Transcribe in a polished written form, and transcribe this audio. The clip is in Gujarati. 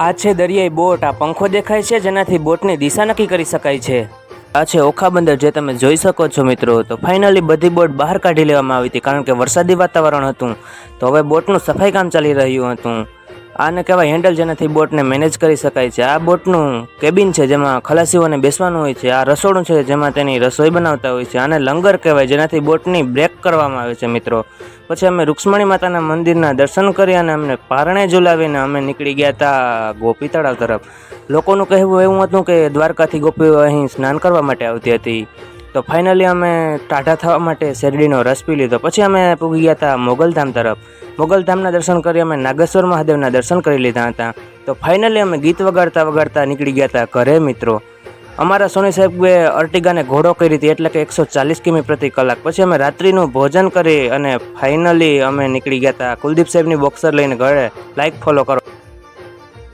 આ છે દરિયાઈ બોટ. આ પંખો દેખાય છે જેનાથી બોટની દિશા નક્કી કરી શકાય છે. આ છે ઓખા બંદર જે તમે જોઈ શકો છો મિત્રો. તો ફાઇનલી બધી બોટ બહાર કાઢી લેવામાં આવી હતી કારણ કે વરસાદી વાતાવરણ હતું. તો હવે બોટનું સફાઈ કામ ચાલી રહ્યું હતું. આને કહેવાય હેન્ડલ જેનાથી બોટને મેનેજ કરી શકાય છે. આ બોટનું કેબિન છે જેમાં ખલાસીઓને બેસવાનું હોય છે. આ રસોડું છે જેમાં તેની રસોઈ બનાવતા હોય છે. આને લંગર કહેવાય જેનાથી બોટની બ્રેક કરવામાં આવે છે મિત્રો. પછી અમે રૂક્ષ્મણી માતાના મંદિરના દર્શન કરી અને અમને પારણે ઝુલાવીને અમે નીકળી ગયા હતા ગોપી તળાવ તરફ. લોકોનું કહેવું એવું હતું કે દ્વારકાથી ગોપીઓ અહીં સ્નાન કરવા માટે આવતી હતી. તો ફાઇનલી અમે ટાઢા થવા માટે શેરડીનો રસ પી લીધો. પછી અમે પૂગી ગયા હતા મોગલધામ તરફ. મોગલધામના દર્શન કરી અમે નાગેશ્વર મહાદેવના દર્શન કરી લીધા હતા. તો ફાઇનલી અમે ગીત વગાડતા વગાડતા નીકળી ગયા હતા ઘરે મિત્રો. અમારા સોની સાહેબે અર્ટિગાને ઘોડો કરી હતી એટલે કે 140 કિમી પ્રતિ કલાક. પછી અમે રાત્રિનું ભોજન કરી અને ફાઇનલી અમે નીકળી ગયા હતા કુલદીપ સાહેબની બોક્સર લઈને ઘરે. લાઈક ફોલો કરો.